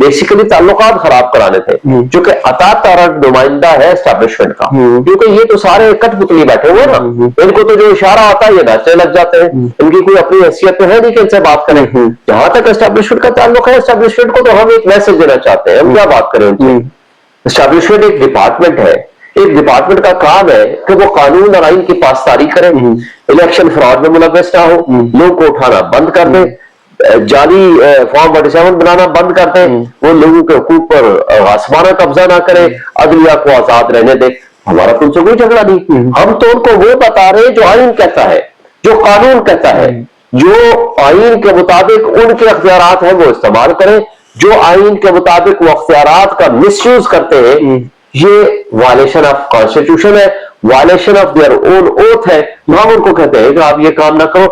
Basically تعلقات خراب کرانے تھے، جو کہ عطا تارک نمائندہ ہے اسٹیبلشمنٹ کا، کیونکہ یہ تو سارے کٹ پتلی بیٹھے ہوئے نا، ان کو تو جو اشارہ آتا ہے یہ ناچنے لگ جاتے ہیں، ان کی کوئی اپنی حیثیت تو ہے نہیں کہ ان سے بات کریں۔ جہاں تک اسٹیبلشمنٹ کا تعلق ہے، اسٹیبلشمنٹ کو تو ہم ایک میسج دینا چاہتے ہیں، ہم کیا بات کریں ان سے؟ اسٹیبلشمنٹ ایک ڈپارٹمنٹ ہے، ایک ڈپارٹمنٹ کا کام ہے کہ وہ قانون اور آئین کی پاسداری کرے، الیکشن فراڈ میں ملوث نہ ہو، لوگوں کو اٹھانا بند کر دے، جعلی فارم 47 بنانا بند کر دے، وہ لوگوں کے حقوق پر غاصبانہ قبضہ نہ کرے، عدلیہ کو آزاد رہنے دے۔ ہمارا تو ان سے کوئی جھگڑا نہیں، ہم تو ان کو وہ بتا رہے ہیں جو آئین کہتا ہے، جو قانون کہتا ہے، جو آئین کے مطابق ان کے اختیارات ہیں وہ استعمال کریں، جو آئین کے مطابق وہ اختیارات کا مس یوز کرتے ہیں یہ وائلیشن آف کانسٹیٹیوشن ہے، violation of their own oath ہے، ہم ان کو کہتے ہیں کہ آپ یہ کام نہ کرو۔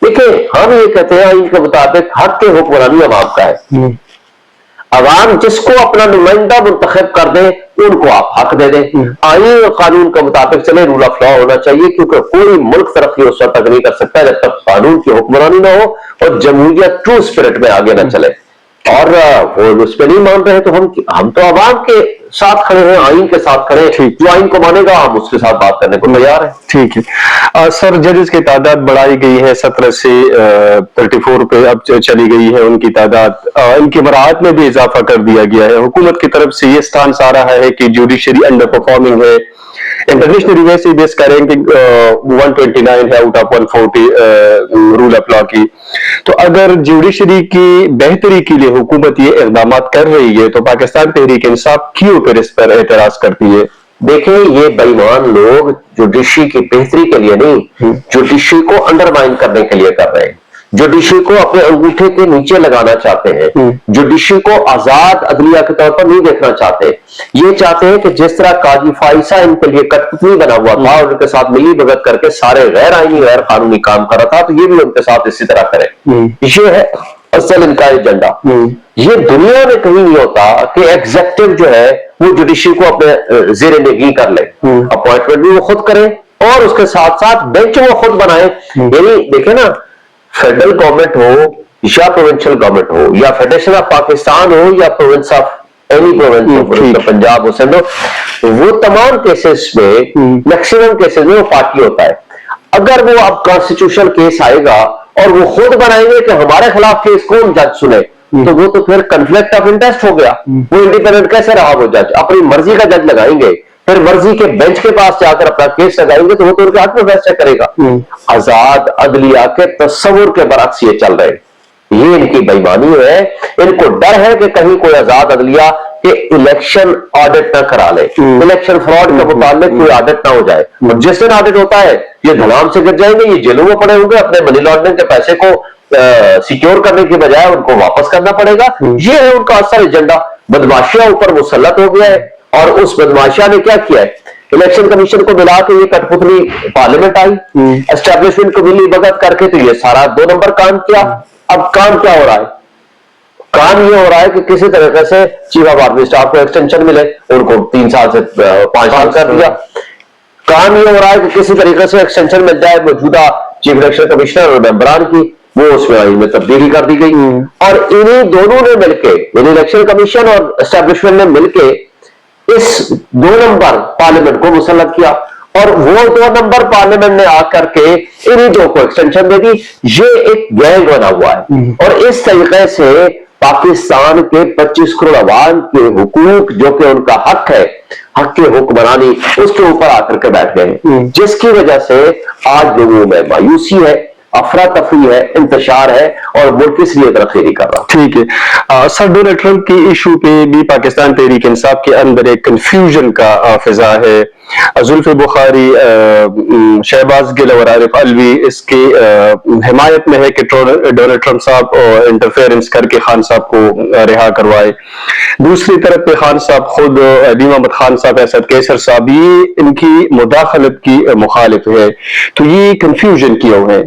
دیکھیں ہم یہ کہتے ہیں آئین کے مطابق حق کے حکمرانی عوام کا ہے، عوام جس کو اپنا نمائندہ منتخب کر دیں ان کو آپ حق دے دیں، آئین اور قانون کے مطابق چلے، رول آف لا ہونا چاہیے، کیونکہ کوئی ملک ترقی اس وقت تک نہیں کر سکتا جب تک قانون کی حکمرانی نہ ہو اور جمہوریت ٹرو اسپرٹ میں آگے نہ چلے۔ اور وہ اس پہ نہیں مان رہے تو ہم تو عوام کے ساتھ کھڑے ہیں، آئین کے ساتھ کھڑے ہیں، جو آئین کو مانے گا ہم اس کے ساتھ بات کرنے کو تیار ہیں۔ ٹھیک ہے سر، ججز کی تعداد بڑھائی گئی ہے 17 سے 34 پہ اب چلی گئی ہے ان کی تعداد، ان کی مراعات میں بھی اضافہ کر دیا گیا ہے۔ حکومت کی طرف سے یہ سٹانس آ رہا ہے کہ جوڈیشری انڈر پرفارمنگ ہے، انٹرنیشنل ویسے بیس کریں کہ 129 ہے out of 140 rule of law کی، تو اگر جوڈیشری کی بہتری کے لیے حکومت یہ اقدامات کر رہی ہے تو پاکستان تحریک انصاف کیوں پھر اس پر اعتراض کرتی ہے؟ دیکھیں یہ بے ایمان لوگ جوڈیشری کی بہتری کے لیے نہیں، جوڈیشری کو انڈرمائن کرنے کے لیے کر رہے ہیں، جوڈیشری کو اپنے انگوٹھے کے نیچے لگانا چاہتے ہیں، جوڈیشری کو آزاد عدلیہ کے طور پر نہیں دیکھنا چاہتے، یہ چاہتے ہیں کہ جس طرح قاضی فائسہ ان کے لیے کٹپتلی بنا ہوا تھا اور ان کے ساتھ ملی بھگت کر کے سارے غیر آئینی غیر قانونی کام کر رہا تھا، تو یہ بھی ان کے ساتھ اسی طرح کرے۔ یہ ہے اصل ان کا ایجنڈا۔ یہ دنیا میں کہیں نہیں ہوتا کہ ایگزیکٹو جو ہے وہ جوڈیشری کو اپنے زیر نگی کر لے، اپوائنٹمنٹ بھی وہ خود کرے اور اس کے ساتھ ساتھ بینچ وہ خود بنائے۔ یعنی دیکھیں نا، فیڈرل گورنمنٹ ہو یا پروونشل گورنمنٹ ہو یا فیڈریشن آف پاکستان ہو یا province of any province, Punjab ہو، سندھ ہو، وہ تمام کیسز میں میکسیمم کیسز میں وہ پارٹی ہوتا ہے۔ اگر وہ اب کانسٹیٹیوشن کیس آئے گا اور وہ خود بنائیں گے کہ ہمارے خلاف کیس کون جج سنے، تو وہ تو پھر کنفلکٹ آف انٹرسٹ ہو گیا، وہ انڈیپینڈنٹ کیسے رہا وہ جج؟ اپنی مرضی کا جج لگائیں گے، پھر مرضی کے بینچ کے پاس جا کر اپنا کیس لگائیں گے تو وہ تو ان کے حق میں فیصلہ کرے گا۔ آزاد عدلیہ کے تصور کے برعکس یہ چل رہے، یہ ان کی بےایمانی ہے۔ ان کو ڈر ہے کہ کہیں کوئی آزاد عدلیہ کہ الیکشن آڈٹ نہ کرا لے، الیکشن فراڈ کے متعلق کوئی آڈٹ نہ ہو جائے، اور جس دن آڈٹ ہوتا ہے یہ دھڑام سے گر جائیں گے، یہ جیلوں میں پڑے ہوں گے، اپنے منی لانڈرنگ کے پیسے کو سیکیور کرنے کی بجائے ان کو واپس کرنا پڑے گا۔ یہ ہے ان کا اصل ایجنڈا۔ بدماشیاں اوپر مسلط ہو گیا ہے، اور اس بدماشیاں نے کیا کیا ہے، الیکشن کمیشن کو ملا کے یہ کٹ پتلی پارلیمنٹ آئی، اسٹیبلشمنٹ کو ملی بھگت کر کے تو یہ سارا 2 نمبر کام کیا۔ اب کام کیا ہو رہا ہے؟ کام یہ ہو رہا ہے کہ کسی طریقے سے چیف آف آرمی اسٹاف کو ایکسٹینشن ملے، ان کو 3 سال سے 5 سال کر دیا۔ کام یہ ہو رہا ہے کہ کسی طریقے سے ایکسٹینشن مل جائے موجودہ چیف الیکشن کمشنر اور ممبران کی، وہ اس میں آئین میں تبدیلی کر دی گئی، اور انہی دونوں نے مل کے، یعنی الیکشن کمیشن اور اسٹیبلشمنٹ نے مل کے اس 2 نمبر پارلیمنٹ کو مسلط کیا، اور وہ 2 نمبر پارلیمنٹ نے آ کر کے انہی 2 کو ایکسٹینشن دے دی۔ یہ ایک گینگ بنا ہوا ہے، اور اس طریقے سے پاکستان کے 25 کروڑ عوام کے حقوق جو کہ ان کا حق ہے، حق کے حکمرانی، اس کے اوپر آ کر کے بیٹھ گئے ہیں، جس کی وجہ سے آج لوگوں میں مایوسی ہے، افراتفری ہے، انتشار ہے، اور ملک اس لیے ترقی نہیں کر رہا۔ ٹھیک ہے سر، ڈونلڈ ٹرمپ کی ایشو پہ بھی پاکستان تحریک انصاف کے اندر ایک کنفیوژن کا فضا ہے۔ زلفی بخاری، شہباز گل اور عارف علوی اس کی حمایت میں ہے کہ ڈونلڈ ٹرمپ صاحب انٹرفیئرنس کر کے خان صاحب کو رہا کروائے۔ دوسری طرف پہ خان صاحب خود، علی محمد خان صاحب، اسد کیسر صاحب، یہ ان کی مداخلت کی مخالف ہے، تو یہ کنفیوژن کیوں ہے؟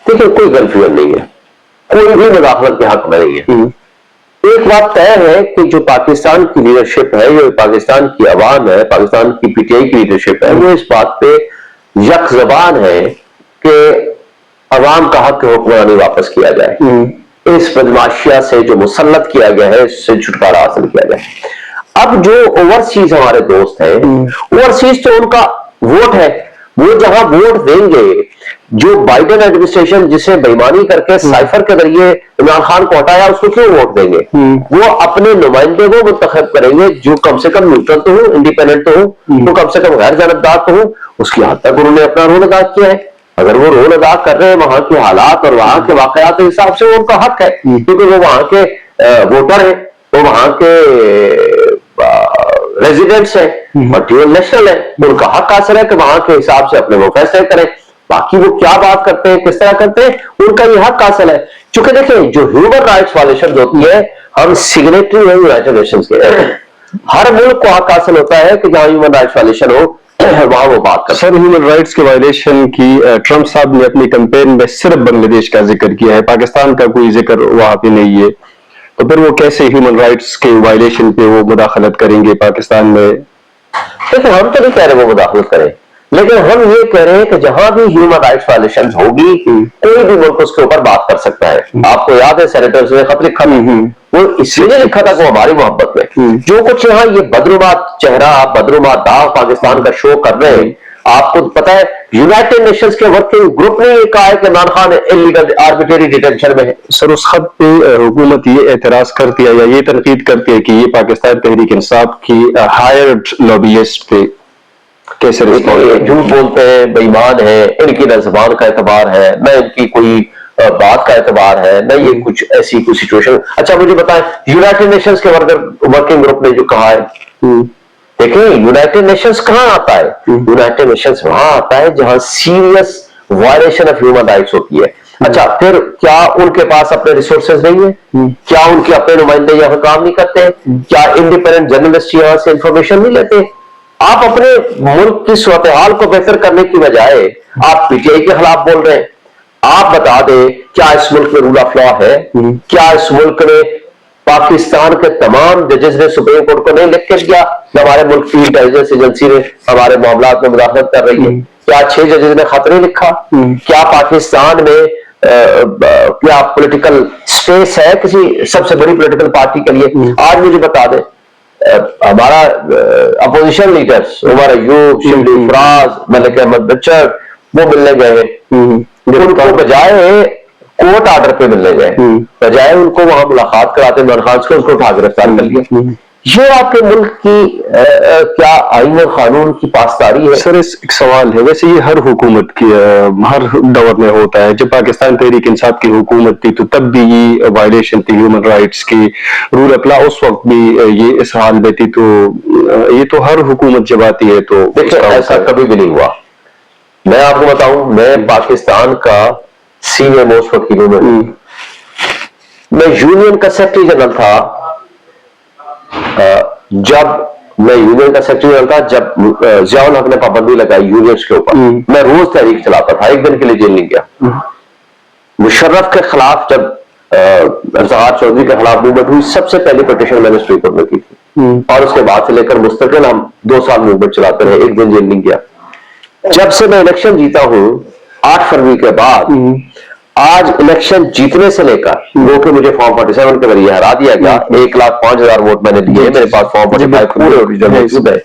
دیکھیں کوئی کنفیوژن نہیں ہے، کوئی بھی مداخلت کے حق میں نہیں ہے۔ ایک بات طے ہے کہ جو پاکستان کی لیڈرشپ ہے، جو پاکستان کی عوام ہے، پاکستان کی پی ٹی آئی کی لیڈرشپ ہے، وہ اس بات پہ یک زبان ہے کہ عوام کا حق حکمرانی واپس کیا جائے۔ اس بدماشیہ سے جو مسلط کیا گیا ہے اس سے چھٹکارا حاصل کیا جائے. اب جو اوورسیز ہمارے دوست ہیں، اوورسیز تو ان کا ووٹ ہے، وہ جہاں ووٹ دیں گے، جو بائیڈن ایڈمنسٹریشن جسے بےمانی کر کے سائفر کے ذریعے عمران خان کو ہٹایا، اس کو کیوں ووٹ دیں گے؟ وہ اپنے نمائندے کو منتخب کریں گے جو کم سے کم نیوٹرل تو ہوں، انڈیپینڈنٹ تو ہوں، تو کم سے کم غیر جانبدار تو ہوں. اس کی حد تک انہوں نے اپنا رول ادا کیا ہے. اگر وہ رول ادا کر رہے ہیں وہاں کے حالات اور وہاں کے واقعات کے حساب سے، وہ ان کا حق ہے، کیونکہ وہ وہاں کے ووٹر ہیں، وہ وہاں کے ریزیڈنٹس ہیں اور ڈیول نیشنل ہیں. ان کا حق حاصل ہے کہ وہاں کے حساب سے اپنے وہ فیصلے کریں. باقی وہ کیا بات کرتے ہیں، کس طرح کرتے ہیں، ان کا یہ حق حاصل ہے. چونکہ دیکھیں جو ہیومن رائٹس وائلیشن ہوتی ہے، ہم سگنیٹری ہیں یونائٹڈ نیشنز کے، ہر ملک کو حق حاصل ہوتا ہے کہ جہاں ہیومن رائٹس وائلیشن ہو وہاں وہ بات کرتے ہیں. سر ہیومن رائٹس کے وائلیشن کی ٹرمپ صاحب نے اپنی کمپین میں صرف بنگلہ دیش کا ذکر کیا ہے، پاکستان کا کوئی ذکر وہاں پہ نہیں ہے. تو پھر وہ کیسے ہیومن رائٹس کے وائلیشن پہ وہ مداخلت کریں گے پاکستان میں؟ دیکھیں ہم تو نہیں کہہ رہے وہ مداخلت کریں، لیکن ہم یہ کہہ رہے ہیں کہ جہاں بھی ہیومن رائٹس وائلیشن ہوگی کوئی بھی ملک اس کے اوپر بات کر سکتا ہے. آپ کو یاد ہے سینیٹرز نے خط لکھا تھا، وہ اس لیے لکھا تھا کہ ہماری محبت میں جو کچھ یہاں یہ بدنما چہرہ بدنما داغ پاکستان کا شو کر رہے ہیں. آپ کو پتا ہے یونائٹڈ نیشنز کے ورکنگ گروپ نے یہ کہا ہے کہ Imran Khan illegal arbitrary detention میں ہے. سر اس خط پہ حکومت یہ اعتراض کرتی ہے یا یہ تنقید کرتی ہے کہ یہ پاکستان تحریک انصاف کی ہائرڈ لابیسٹ تھے، کیسے رسپونس؟ جھوٹ بولتے ہیں، بے ایمان ہیں، ان کی نہ زبان کا اعتبار ہے نہ ان کی کوئی بات کا اعتبار ہے، نہ یہ کچھ ایسی کوئی سچویشن. اچھا مجھے بتائیں یونائٹڈ نیشنز کے ورکنگ گروپ نے جو کہا ہے، دیکھیں یونائٹڈ نیشنز کہاں آتا ہے؟ یونائٹڈ نیشنز وہاں آتا ہے جہاں serious violation of human rights ہوتی ہے. اچھا پھر کیا ان کے پاس اپنے ریسورسز نہیں ہیں؟ کیا ان کے اپنے نمائندے یہاں کام نہیں کرتے ہیں؟ کیا انڈیپینڈنٹ جرنلسٹ یہاں سے انفارمیشن نہیں لیتے؟ آپ اپنے ملک کی صورتحال کو بہتر کرنے کی بجائے آپ پی ٹی آئی کے خلاف بول رہے ہیں. آپ بتا دیں کیا اس ملک میں رول آف لا ہے؟ کیا اس ملک میں پاکستان کے تمام ججز نے سپریم کورٹ کو نہیں لکھ کے دیا کہ ہمارے ملک کی انٹیلیجنس ایجنسی نے ہمارے معاملات میں مداخلت کر رہی ہے؟ کیا 6 ججز نے خط نہیں لکھا؟ کیا پاکستان میں کیا پولیٹیکل سپیس ہے کسی سب سے بڑی پولیٹیکل پارٹی کے لیے؟ آج مجھے بتا دیں ہمارا opposition leaders Omar Ayub, Shibli Afraz, Malik Ahmad Butcher وہ ملنے گئے ہیں، ان کو بجائے کورٹ آرڈر پہ ملنے گئے، بجائے ان کو وہاں ملاقات کراتے عمران خان سے، اس کو اٹھا گرفتار کر لیا. یہ آپ کے ملک کی کیا آئین و قانون کی پاسداری ہے؟ سر ایک سوال ہے، ویسے یہ ہر حکومت کی ہر دور میں ہوتا ہے. جب پاکستان تحریک انصاف کی حکومت تھی تو تب بھی یہ وائلیشن تھی ہیومن رائٹس کی، رول آف لا اس وقت بھی یہ اس حال میں تھی. تو یہ تو ہر حکومت جب آتی ہے تو دیکھیں ایسا کبھی بھی نہیں ہوا. میں آپ کو بتاؤں میں پاکستان کا سینئر موسٹ وکیل ہوں، میں یونین کا سیکرٹری جنرل تھا جب میں یونین کا سیکرٹری جنرل تھا جب ضیاء الحق نے پابندی لگائی یونینز کے اوپر. میں روز تحریک چلاتا تھا، ایک دن کے لیے جیل نہیں گیا. مشرف کے خلاف جب ارزغار چودھری کے خلاف موومنٹ ہوئی، سب سے پہلی پٹیشن میں نے سپریم کورٹ میں کی تھی، اور اس کے بعد سے لے کر مستقل ہم 2 سال موومنٹ چلاتے رہے، ایک دن جیل نہیں گیا. جب سے میں الیکشن جیتا ہوں 8 فروری کے بعد، آج الیکشن جیتنے سے لے کر وہ کہ مجھے فارم 47 کے ذریعے ہرا دیا گیا، 1,05,000 ووٹ میں نے لیے، میرے پاس فارم 45 پورے اوریجنل موجود ہے.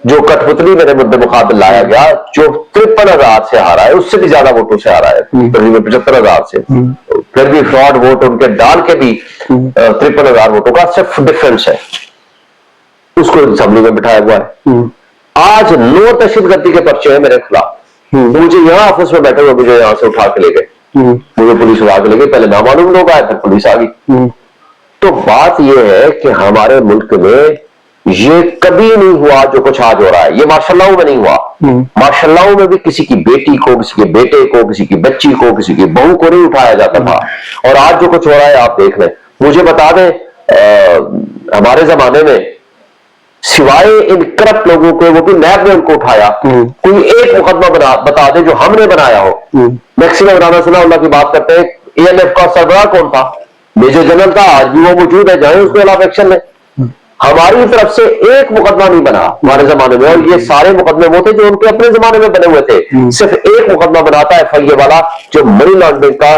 جو کٹ پتلی میرے مدد مقابل لایا گیا جو 53,000 سے ہارا ہے، اس سے بھی زیادہ ووٹوں سے ہارا ہے، تقریباً 75,000 سے. پھر بھی فراڈ ووٹ ان کے ڈال کے بھی 53,000 ووٹوں کا صرف ڈفرنس ہے، اس کو اسمبلی میں بٹھایا ہوا ہے. آج 9 دہشت گردی کے پرچے ہیں میرے خلاف. مجھے یہاں آفس میں بیٹھے ہوئے مجھے یہاں سے اٹھا کے لے گئے، مجھے پولیس اٹھا کے لے گئی. پہلے نامعلوم لوگ آئے، پھر پولیس آ گئی. تو بات یہ ہے کہ ہمارے ملک میں یہ کبھی نہیں ہوا جو کچھ آج ہو رہا ہے. یہ ماشاء اللہ میں نہیں ہوا. ماشاء اللہ میں بھی کسی کی بیٹی کو، کسی کے بیٹے کو، کسی کی بچی کو، کسی کی بہو کو نہیں اٹھایا جاتا تھا. اور آج جو کچھ ہو رہا ہے آپ دیکھ لیں. مجھے بتا دیں ہمارے زمانے میں سوائے ان کرپٹ لوگوں کو، وہ بھی نیب نے ان کو اٹھایا، کوئی ایک مقدمہ بتا دے جو ہم نے بنایا ہو. میکسیمم رانا ثناء اللہ کی بات کرتے ہیں، ANF کا سربراہ کون تھا؟ میجر جنرل تھا، آج بھی وہ موجود ہے، جائیں اس کے خلاف ایکشن لیں. ہماری طرف سے ایک مقدمہ نہیں بنا ہمارے زمانے میں، اور یہ سارے مقدمے وہ تھے جو ان کے اپنے زمانے میں بنے ہوئے تھے. صرف ایک مقدمہ بناتا ہے FIA والا جو منی لانڈرنگ کا